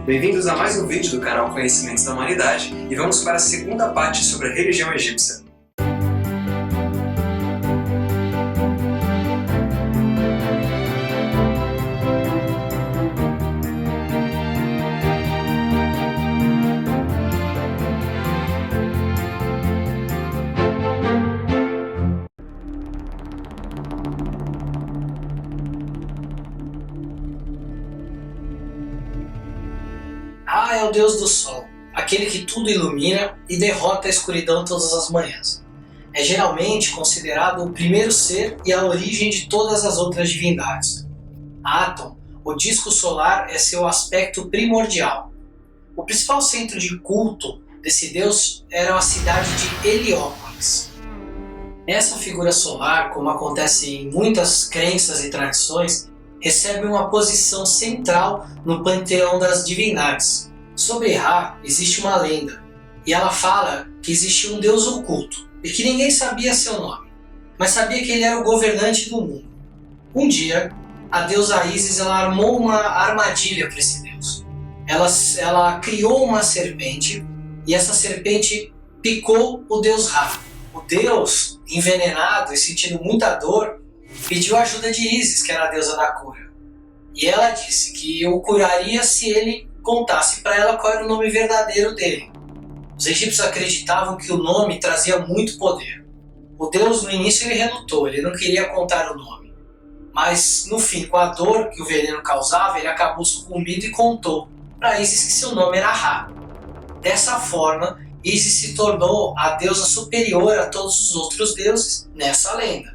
Bem-vindos a mais um vídeo do canal Conhecimentos da Humanidade e vamos para a segunda parte sobre a religião egípcia. Ra é o deus do sol, aquele que tudo ilumina e derrota a escuridão todas as manhãs. É geralmente considerado o primeiro ser e a origem de todas as outras divindades. Atum, o disco solar, é seu aspecto primordial. O principal centro de culto desse deus era a cidade de Heliópolis. Essa figura solar, como acontece em muitas crenças e tradições, recebe uma posição central no panteão das divindades. Sobre Ra existe uma lenda, e ela fala que existe um deus oculto, e que ninguém sabia seu nome, mas sabia que ele era o governante do mundo. Um dia, a deusa Ísis armou uma armadilha para esse deus. Ela criou uma serpente, e essa serpente picou o deus Ra. O deus, envenenado e sentindo muita dor, pediu a ajuda de Ísis, que era a deusa da cura. E ela disse que o curaria se ele contasse para ela qual era o nome verdadeiro dele. Os egípcios acreditavam que o nome trazia muito poder. O deus no início ele relutou, ele não queria contar o nome. Mas no fim, com a dor que o veneno causava, ele acabou sucumbindo e contou para Ísis que seu nome era Ra. Dessa forma, Ísis se tornou a deusa superior a todos os outros deuses nessa lenda.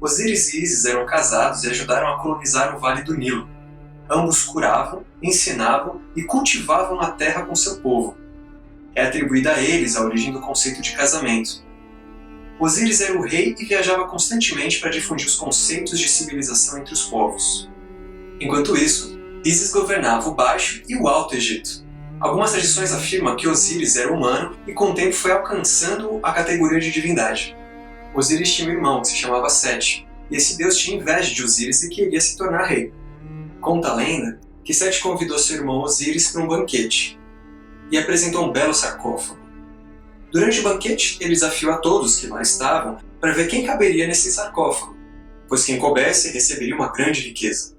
Osíris e Ísis eram casados e ajudaram a colonizar o Vale do Nilo. Ambos curavam, ensinavam e cultivavam a terra com seu povo. É atribuída a eles a origem do conceito de casamento. Osíris era o rei e viajava constantemente para difundir os conceitos de civilização entre os povos. Enquanto isso, Ísis governava o Baixo e o Alto Egito. Algumas tradições afirmam que Osíris era humano e com o tempo foi alcançando a categoria de divindade. Osíris tinha um irmão que se chamava Sete, e esse deus tinha inveja de Osíris e queria se tornar rei. Conta a lenda que Sete convidou seu irmão Osíris para um banquete e apresentou um belo sarcófago. Durante o banquete, ele desafiou a todos que lá estavam para ver quem caberia nesse sarcófago, pois quem coubesse receberia uma grande riqueza.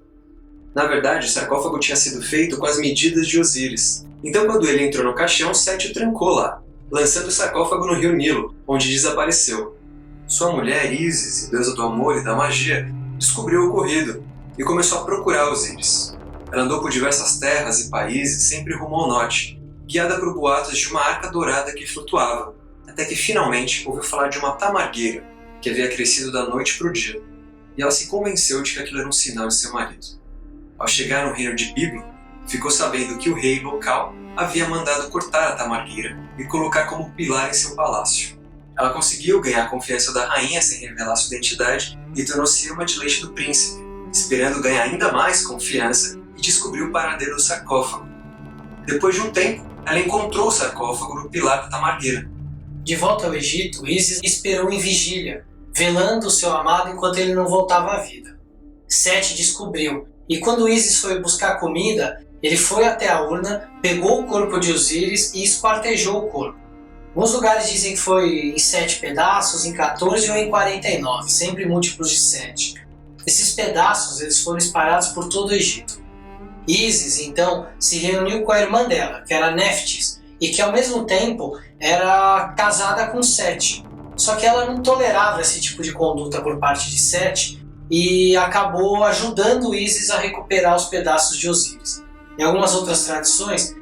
Na verdade, o sarcófago tinha sido feito com as medidas de Osíris, então quando ele entrou no caixão, Sete o trancou lá, lançando o sarcófago no rio Nilo, onde desapareceu. Sua mulher, Ísis, deusa do amor e da magia, descobriu o ocorrido e começou a procurar Osíris. Ela andou por diversas terras e países, sempre rumo ao norte, guiada por boatos de uma arca dourada que flutuava, até que finalmente ouviu falar de uma tamargueira, que havia crescido da noite para o dia, e ela se convenceu de que aquilo era um sinal de seu marido. Ao chegar no reino de Bíblo, ficou sabendo que o rei local havia mandado cortar a tamargueira e colocar como pilar em seu palácio. Ela conseguiu ganhar a confiança da rainha sem revelar sua identidade e tornou-se irmã de leite do príncipe, esperando ganhar ainda mais confiança e descobriu o paradeiro do sarcófago. Depois de um tempo, ela encontrou o sarcófago no pilar da tamargueira. De volta ao Egito, Ísis esperou em vigília, velando o seu amado enquanto ele não voltava à vida. Sete descobriu, e quando Ísis foi buscar comida, ele foi até a urna, pegou o corpo de Osíris e esquartejou o corpo. Alguns lugares dizem que foi em 7 pedaços, em 14 ou em 49, sempre múltiplos de 7. Esses pedaços eles foram espalhados por todo o Egito. Ísis, então, se reuniu com a irmã dela, que era Néftis, e que ao mesmo tempo era casada com Sete. Só que ela não tolerava esse tipo de conduta por parte de Sete e acabou ajudando Ísis a recuperar os pedaços de Osíris. Em algumas outras tradições,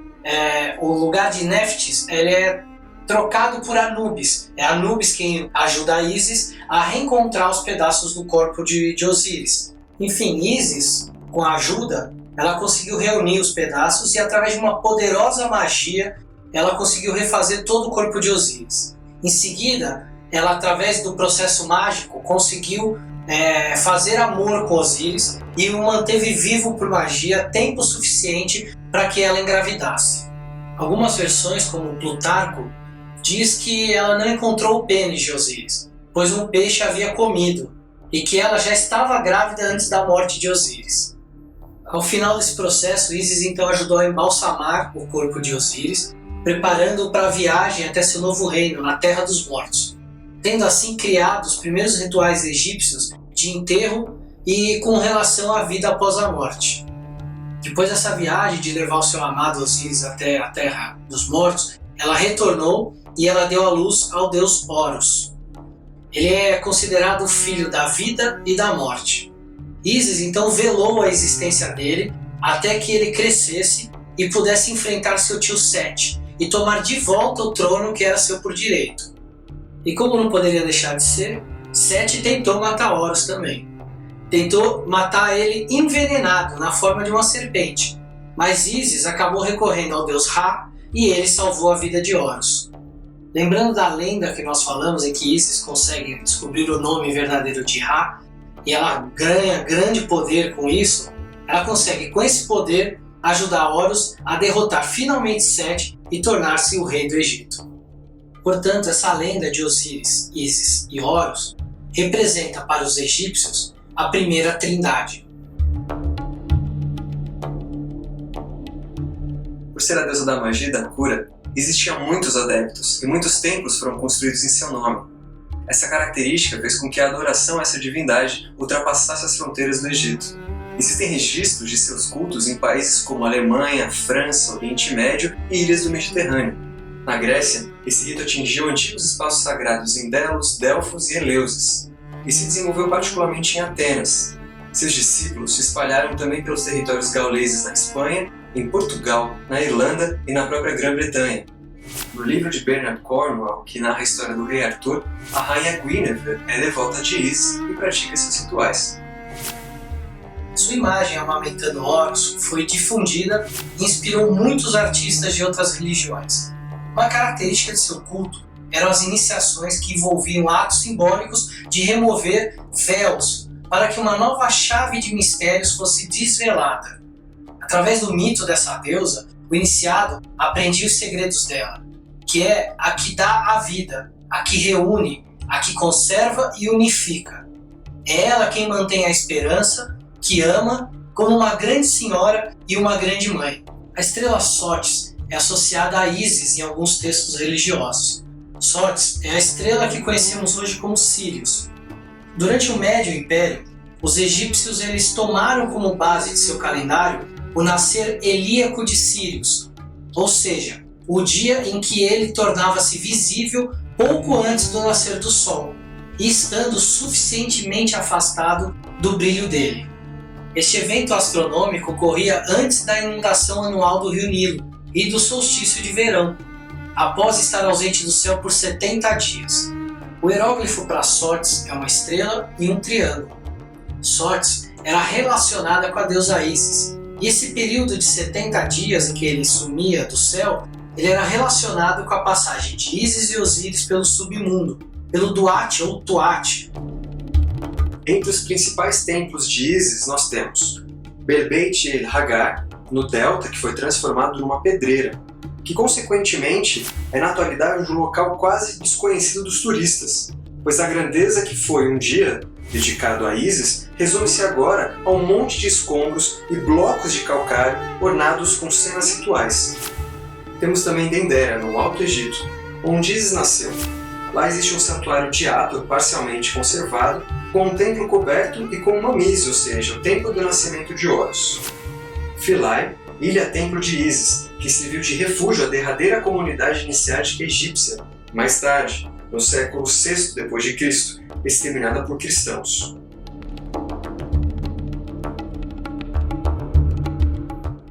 o lugar de Néftis ele é trocado por Anubis. É Anubis quem ajuda a Ísis a reencontrar os pedaços do corpo de Osíris. Enfim, Ísis, com a ajuda, ela conseguiu reunir os pedaços e através de uma poderosa magia, ela conseguiu refazer todo o corpo de Osíris. Em seguida, ela através do processo mágico conseguiu fazer amor com Osíris e o manteve vivo por magia tempo suficiente para que ela engravidasse. Algumas versões, como Plutarco, diz que ela não encontrou o pênis de Osíris, pois um peixe havia comido. e que ela já estava grávida antes da morte de Osíris. Ao final desse processo, Ísis então ajudou a embalsamar o corpo de Osíris, preparando-o para a viagem até seu novo reino, na Terra dos Mortos, tendo assim criado os primeiros rituais egípcios de enterro e com relação à vida após a morte. Depois dessa viagem de levar o seu amado Osíris até a Terra dos Mortos, ela retornou e ela deu à luz ao deus Horus. Ele é considerado o filho da vida e da morte. Ísis então velou a existência dele até que ele crescesse e pudesse enfrentar seu tio Sete e tomar de volta o trono que era seu por direito. E como não poderia deixar de ser, Sete tentou matar Horus também. Tentou matar ele envenenado na forma de uma serpente, mas Ísis acabou recorrendo ao deus Ra e ele salvou a vida de Horus. Lembrando da lenda que nós falamos em que Ísis consegue descobrir o nome verdadeiro de Ra e ela ganha grande poder com isso, ela consegue com esse poder ajudar Horus a derrotar finalmente Sete e tornar-se o rei do Egito. Portanto, essa lenda de Osíris, Ísis e Horus representa para os egípcios a primeira trindade. Por ser a deusa da magia e da cura, existiam muitos adeptos e muitos templos foram construídos em seu nome. Essa característica fez com que a adoração a essa divindade ultrapassasse as fronteiras do Egito. Existem registros de seus cultos em países como Alemanha, França, Oriente Médio e ilhas do Mediterrâneo. Na Grécia, esse rito atingiu antigos espaços sagrados em Delos, Delfos e Eleusis, e se desenvolveu particularmente em Atenas. Seus discípulos se espalharam também pelos territórios gauleses na Espanha, em Portugal, na Irlanda e na própria Grã-Bretanha. No livro de Bernard Cornwell, que narra a história do rei Arthur, a rainha Guinevere é devota de Ísis e pratica seus rituais. Sua imagem amamentando Horus foi difundida e inspirou muitos artistas de outras religiões. Uma característica de seu culto eram as iniciações que envolviam atos simbólicos de remover véus para que uma nova chave de mistérios fosse desvelada. Através do mito dessa deusa, o iniciado aprendia os segredos dela, que é a que dá a vida, a que reúne, a que conserva e unifica. É ela quem mantém a esperança, que ama, como uma grande senhora e uma grande mãe. A estrela Sótis é associada a Ísis em alguns textos religiosos. Sótis é a estrela que conhecemos hoje como Sírius. Durante o Médio Império, os egípcios eles tomaram como base de seu calendário o nascer helíaco de Sírius, ou seja, o dia em que ele tornava-se visível pouco antes do nascer do Sol, e estando suficientemente afastado do brilho dele. Este evento astronômico ocorria antes da inundação anual do rio Nilo e do solstício de verão, após estar ausente do céu por 70 dias. O hieróglifo para Sótis é uma estrela e um triângulo. Sótis era relacionada com a deusa Ísis, e esse período de 70 dias em que ele sumia do céu, ele era relacionado com a passagem de Ísis e Osíris pelo submundo, pelo Duat ou Tuat. Entre os principais templos de Ísis nós temos Berbeit el-Hagar, no delta, que foi transformado numa pedreira, que consequentemente é na atualidade um local quase desconhecido dos turistas, pois a grandeza que foi um dia dedicado a Ísis resume-se agora a um monte de escombros e blocos de calcário ornados com cenas rituais. Temos também Dendera, no Alto Egito, onde Ísis nasceu. Lá existe um santuário de Hathor parcialmente conservado, com um templo coberto e com uma mise, ou seja, o templo do nascimento de Horus. Philae, ilha-templo de Ísis, que serviu de refúgio à derradeira comunidade iniciática egípcia, mais tarde, no século VI d.C., exterminada por cristãos.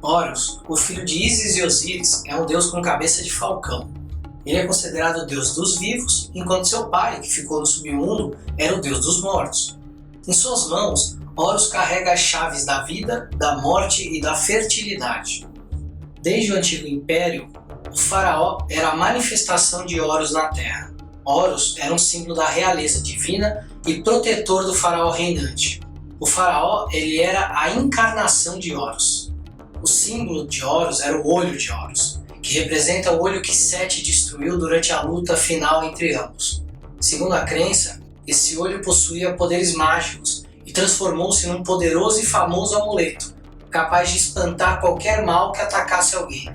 Horus, o filho de Ísis e Osíris, é um deus com cabeça de falcão. Ele é considerado o deus dos vivos, enquanto seu pai, que ficou no submundo, era o deus dos mortos. Em suas mãos, Horus carrega as chaves da vida, da morte e da fertilidade. Desde o Antigo Império, o faraó era a manifestação de Horus na Terra. Horus era um símbolo da realeza divina e protetor do faraó reinante. O faraó ele era a encarnação de Horus. O símbolo de Horus era o olho de Horus, que representa o olho que Sete destruiu durante a luta final entre ambos. Segundo a crença, Esse olho possuía poderes mágicos e transformou-se num poderoso e famoso amuleto, capaz de espantar qualquer mal que atacasse alguém.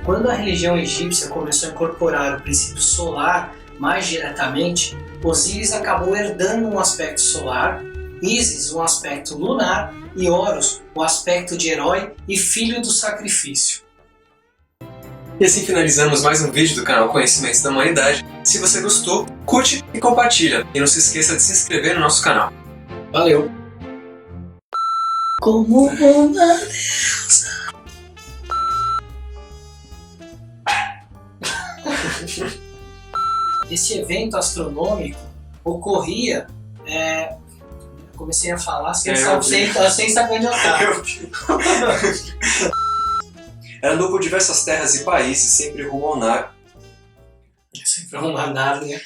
Quando a religião egípcia começou a incorporar o princípio solar mais diretamente, Osíris acabou herdando um aspecto solar, Ísis um aspecto lunar e Horus o aspecto de herói e filho do sacrifício. E assim finalizamos mais um vídeo do canal Conhecimentos da Humanidade. Se você gostou, curte e compartilha. E não se esqueça de se inscrever no nosso canal. Valeu! Como uma deusa. Esse evento astronômico ocorria... Comecei a falar sem saber onde eu estava. Andou por diversas terras e países, sempre rumo ao Nárnia. Sempre rumo a Nárnia.